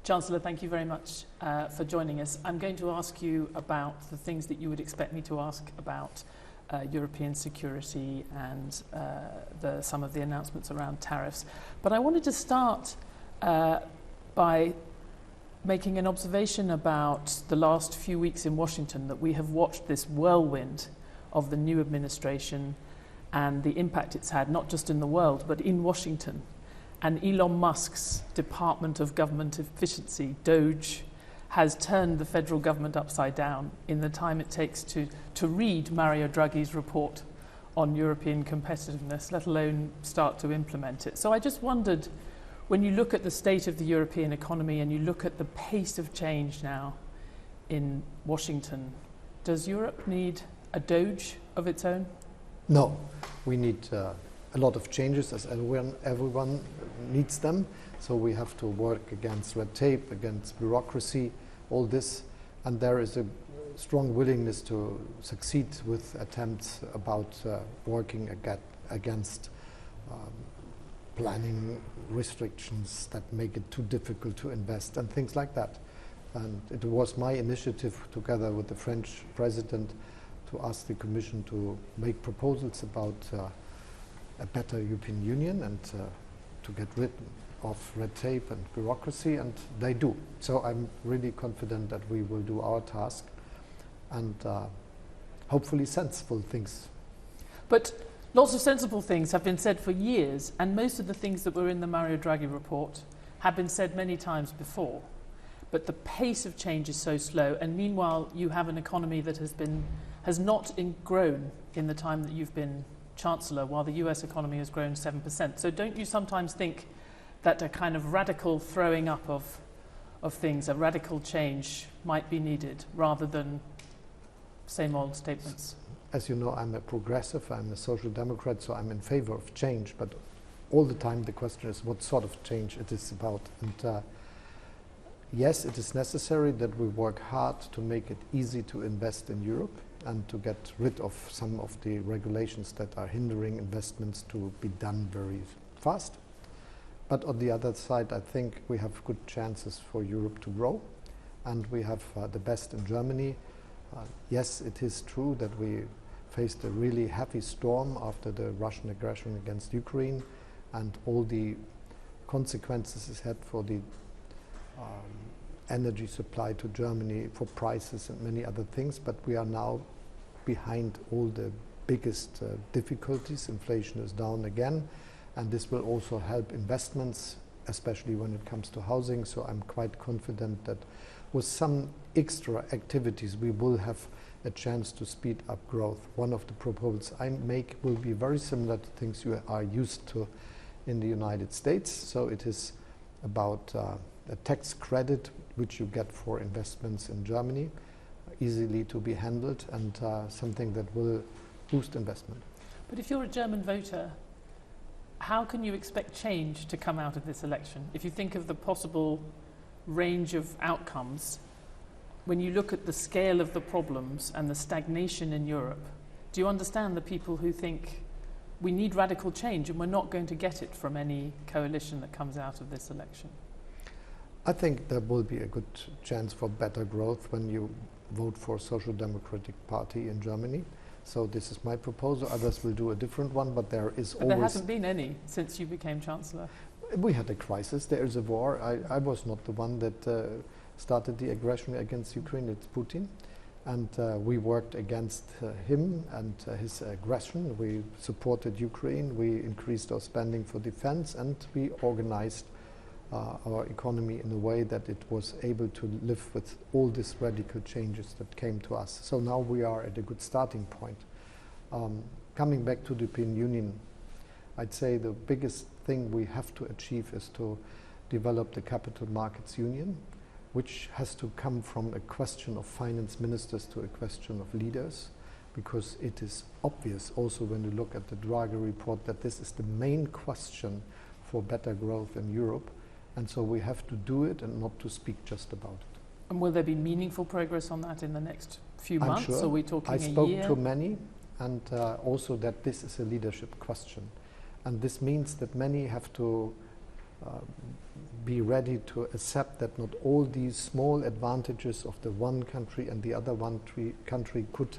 Chancellor, thank you very much for joining us. I'm going to ask you about the things that you would expect me to ask about European security and some of the announcements around tariffs. But I wanted to start by making an observation about the last few weeks in Washington, that we have watched this whirlwind of the new administration and the impact it's had, not just in the world, but in Washington. And Elon Musk's Department of Government Efficiency, DOGE, has turned the federal government upside down in the time it takes to read Mario Draghi's report on European competitiveness, let alone start to implement it. So I just wondered, when you look at the state of the European economy and you look at the pace of change now in Washington, does Europe need a DOGE of its own? No, we need a lot of changes, as everyone needs them. So we have to work against red tape, against bureaucracy, all this. And there is a strong willingness to succeed with attempts about working against planning restrictions that make it too difficult to invest and things like that. And it was my initiative, together with the French president, to ask the Commission to make proposals about a better European Union and to get rid of red tape and bureaucracy, and they do. So I'm really confident that we will do our task and hopefully sensible things. But lots of sensible things have been said for years, and most of the things that were in the Mario Draghi report have been said many times before. But the pace of change is so slow, and meanwhile you have an economy that has not grown in the time that you've been Chancellor, while the US economy has grown 7%. So don't you sometimes think that a kind of radical throwing up of things, a radical change might be needed, rather than same old statements? As you know, I'm a progressive, I'm a social democrat, so I'm in favor of change, but all the time the question is what sort of change it is about. And yes, it is necessary that we work hard to make it easy to invest in Europe and to get rid of some of the regulations that are hindering investments to be done very fast. But on the other side, I think we have good chances for Europe to grow, and we have the best in Germany. Yes, it is true that we faced a really heavy storm after the Russian aggression against Ukraine and all the consequences it had for the energy supply to Germany, for prices and many other things, but we are now behind all the biggest difficulties. Inflation is down again, and this will also help investments, especially when it comes to housing. So I'm quite confident that with some extra activities we will have a chance to speed up growth. One of the proposals I make will be very similar to things you are used to in the United States. So it is about a tax credit which you get for investments in Germany, easily to be handled, and something that will boost investment. But if you're a German voter, how can you expect change to come out of this election? If you think of the possible range of outcomes, when you look at the scale of the problems and the stagnation in Europe, do you understand the people who think we need radical change and we're not going to get it from any coalition that comes out of this election? I think there will be a good chance for better growth when you vote for a Social Democratic Party in Germany. So this is my proposal. Others will do a different one, but there is always... There hasn't been any since you became Chancellor. We had a crisis. There is a war. I was not the one that started the aggression against Ukraine. It's Putin. And we worked against him and his aggression. We supported Ukraine. We increased our spending for defense, and we organized our economy in a way that it was able to live with all these radical changes that came to us. So now we are at a good starting point. Coming back to the European Union, I'd say the biggest thing we have to achieve is to develop the Capital Markets Union, which has to come from a question of finance ministers to a question of leaders, because it is obvious also when you look at the Draghi report that this is the main question for better growth in Europe. And so we have to do it and not to speak just about it. And will there be meaningful progress on that in the next few months? Sure. Are we talking I a year? spoke to many, and also that this is a leadership question. And this means that many have to be ready to accept that not all these small advantages of the one country and the other country could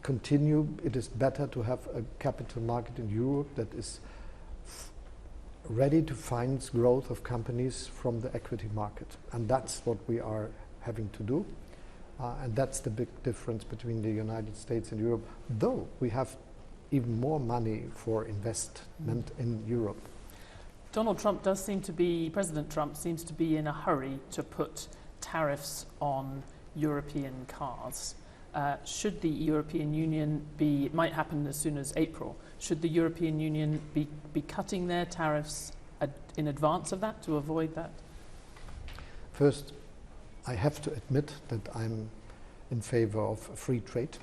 continue. It is better to have a capital market in Europe that is ready to finance growth of companies from the equity market. And that's what we are having to do. And that's the big difference between the United States and Europe, though we have even more money for investment in Europe. President Trump seems to be in a hurry to put tariffs on European cars. Should the European Union it might happen as soon as April, should the European Union be cutting their tariffs in advance of that to avoid that? First, I have to admit that I'm in favor of free trade.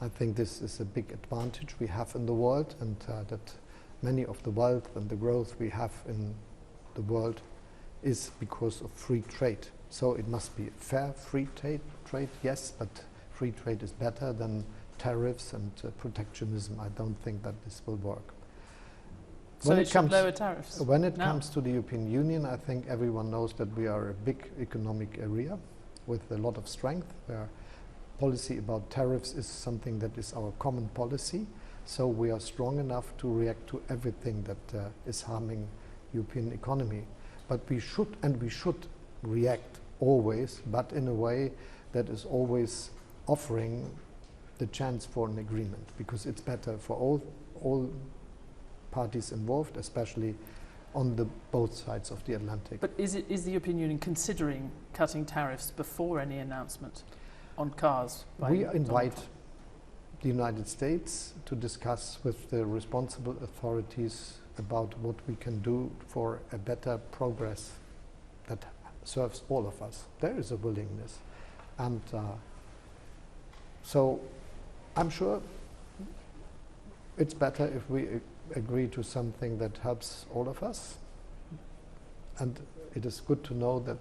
I think this is a big advantage we have in the world, and that many of the wealth and the growth we have in the world is because of free trade. So it must be fair free trade, yes, but free trade is better than tariffs and protectionism. I don't think that this will work. So it should lower tariffs? When it comes to the European Union, I think everyone knows that we are a big economic area with a lot of strength, where policy about tariffs is something that is our common policy. So we are strong enough to react to everything that is harming European economy. But we should react always, but in a way that is always offering the chance for an agreement, because it's better for all parties involved, especially on both sides of the Atlantic. But is the European Union considering cutting tariffs before any announcement on cars? We invite the United States to discuss with the responsible authorities about what we can do for a better progress that serves all of us. There is a willingness. And so I'm sure it's better if we agree to something that helps all of us. And it is good to know that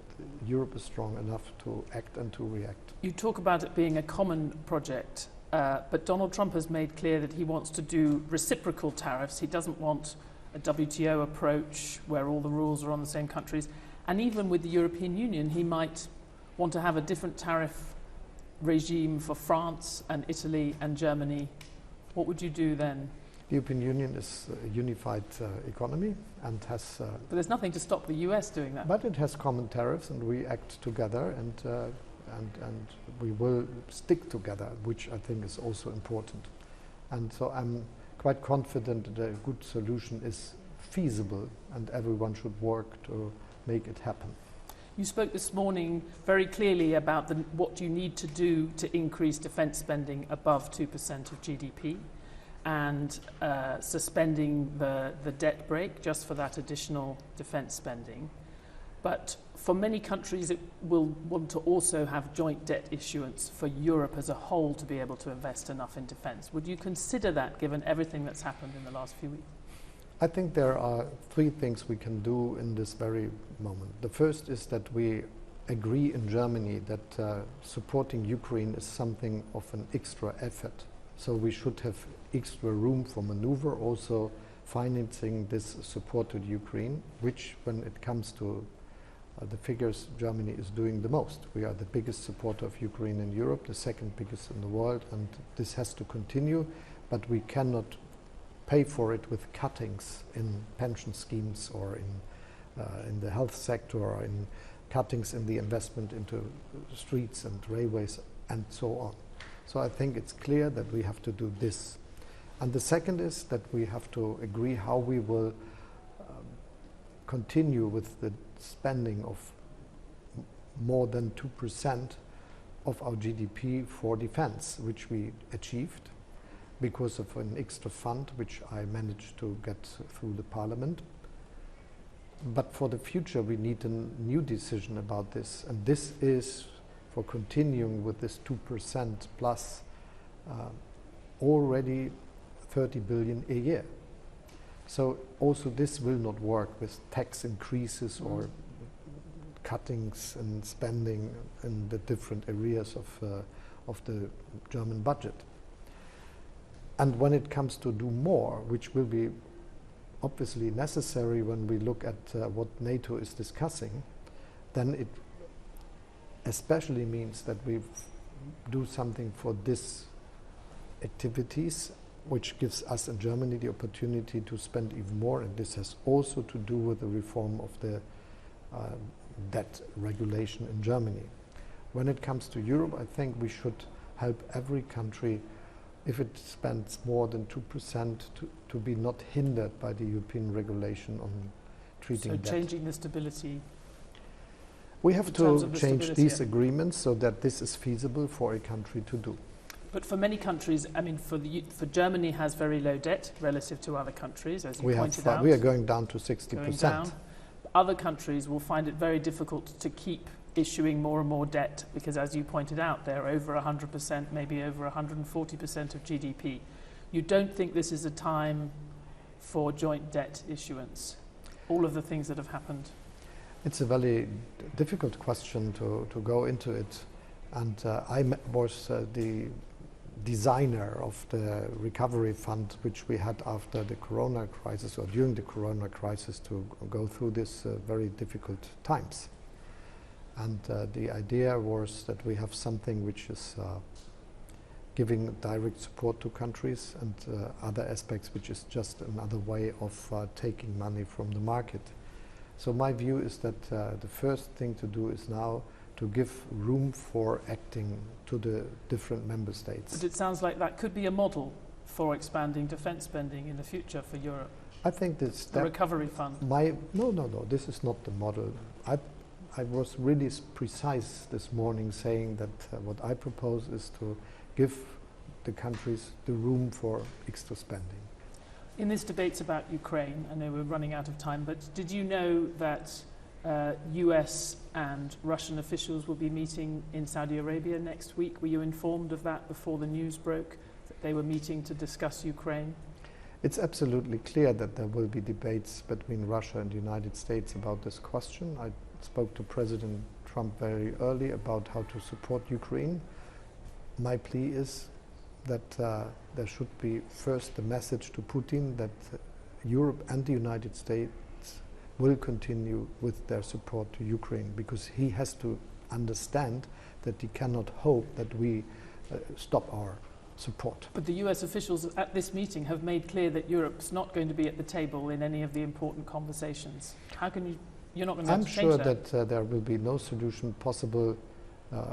Europe is strong enough to act and to react. You talk about it being a common project, but Donald Trump has made clear that he wants to do reciprocal tariffs. He doesn't want a WTO approach where all the rules are on the same countries. And even with the European Union, he might want to have a different tariff regime for France and Italy and Germany. What would you do then? The European Union is a unified economy and has... but there's nothing to stop the US doing that. But it has common tariffs, and we act together, and we will stick together, which I think is also important. And so I'm quite confident that a good solution is feasible, and everyone should work to make it happen. You spoke this morning very clearly about what you need to do to increase defence spending above 2% of GDP, and suspending the debt brake just for that additional defence spending. But for many countries, it will want to also have joint debt issuance for Europe as a whole to be able to invest enough in defence. Would you consider that, given everything that's happened in the last few weeks? I think there are three things we can do in this very moment. The first is that we agree in Germany that supporting Ukraine is something of an extra effort. So we should have extra room for maneuver, also financing this support to Ukraine, which, when it comes to the figures, Germany is doing the most. We are the biggest supporter of Ukraine in Europe, the second biggest in the world, and this has to continue, but we cannot pay for it with cuttings in pension schemes or in the health sector, or in cuttings in the investment into streets and railways and so on. So I think it's clear that we have to do this. And the second is that we have to agree how we will continue with the spending of more than 2% of our GDP for defense, which we achieved because of an extra fund which I managed to get through the parliament. But for the future we need a new decision about this, and this is for continuing with this 2% plus already 30 billion a year. So also this will not work with tax increases or cuttings and spending in the different areas of the German budget. And when it comes to do more, which will be obviously necessary when we look at what NATO is discussing, then it especially means that we do something for these activities, which gives us in Germany the opportunity to spend even more, and this has also to do with the reform of the debt regulation in Germany. When it comes to Europe, I think we should help every country, if it spends more than 2%, to be not hindered by the European regulation on treating debt. So changing the stability. We have to change these agreements so that this is feasible for a country to do. But for many countries, I mean, for Germany has very low debt relative to other countries, as you pointed out. We are going down to 60%. Other countries will find it very difficult to keep issuing more and more debt because, as you pointed out, they're over 100%, maybe over 140% of GDP. You don't think this is a time for joint debt issuance? All of the things that have happened. It's a very difficult question to go into it. And I was the designer of the recovery fund, which we had after the Corona crisis or during the Corona crisis to go through this very difficult times. And the idea was that we have something which is giving direct support to countries and other aspects which is just another way of taking money from the market. So my view is that the first thing to do is now to give room for acting to the different member states. But it sounds like that could be a model for expanding defence spending in the future for Europe. I think this the recovery fund. No. This is not the model. I was really precise this morning, saying that what I propose is to give the countries the room for extra spending. In this debate about Ukraine, I know we're running out of time, but did you know that US and Russian officials will be meeting in Saudi Arabia next week? Were you informed of that before the news broke, that they were meeting to discuss Ukraine? It's absolutely clear that there will be debates between Russia and the United States about this question. I spoke to President Trump very early about how to support Ukraine. My plea is that there should be first the message to Putin that Europe and the United States will continue with their support to Ukraine, because he has to understand that he cannot hope that we stop our support. But the US officials at this meeting have made clear that Europe's not going to be at the table in any of the important conversations. How can you're not going to be able to change that? I'm sure that there will be no solution possible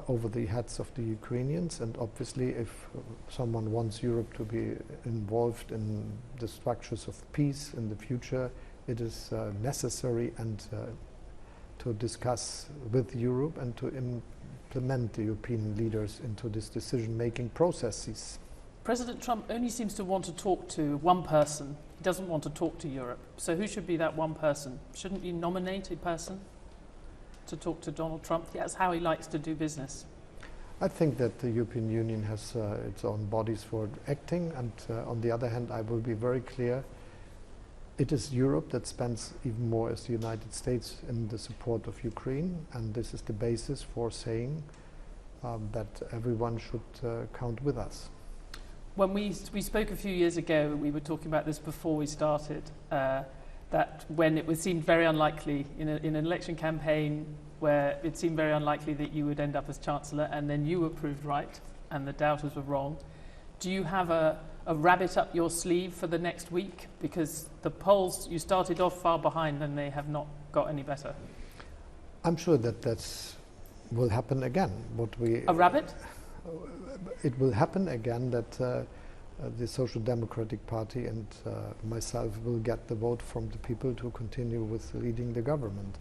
over the heads of the Ukrainians, and obviously if someone wants Europe to be involved in the structures of peace in the future, it is necessary and to discuss with Europe and to implement the European leaders into this decision-making processes. President Trump only seems to want to talk to one person. He doesn't want to talk to Europe. So who should be that one person? Shouldn't you nominate a person to talk to Donald Trump? That's how he likes to do business. I think that the European Union has its own bodies for acting, and on the other hand, I will be very clear. It is Europe that spends even more as the United States in the support of Ukraine, and this is the basis for saying that everyone should count with us. When we spoke a few years ago, we were talking about this before we started, that when it seemed very unlikely in an election campaign where it seemed very unlikely that you would end up as Chancellor, and then you were proved right and the doubters were wrong. Do you have a rabbit up your sleeve for the next week? Because the polls, you started off far behind and they have not got any better. I'm sure that will happen again. A rabbit? It will happen again that the Social Democratic Party and myself will get the vote from the people to continue with leading the government,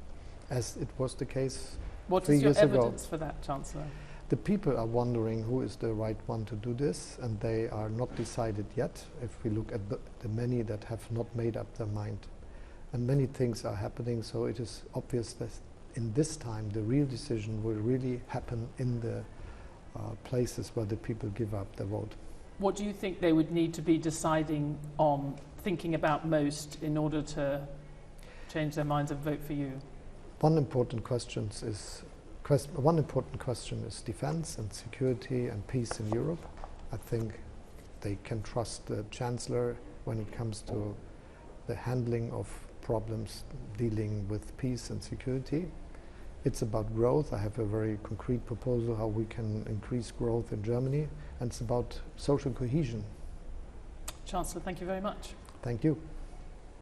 as it was the case 3 years ago. What is your evidence for that, Chancellor? The people are wondering who is the right one to do this, and they are not decided yet, if we look at the many that have not made up their mind. And many things are happening, so it is obvious that in this time the real decision will really happen in the places where the people give up their vote. What do you think they would need to be deciding on, thinking about most, in order to change their minds and vote for you? One important question is defense and security and peace in Europe. I think they can trust the Chancellor when it comes to the handling of problems dealing with peace and security. It's about growth. I have a very concrete proposal how we can increase growth in Germany, and it's about social cohesion. Chancellor, thank you very much. Thank you.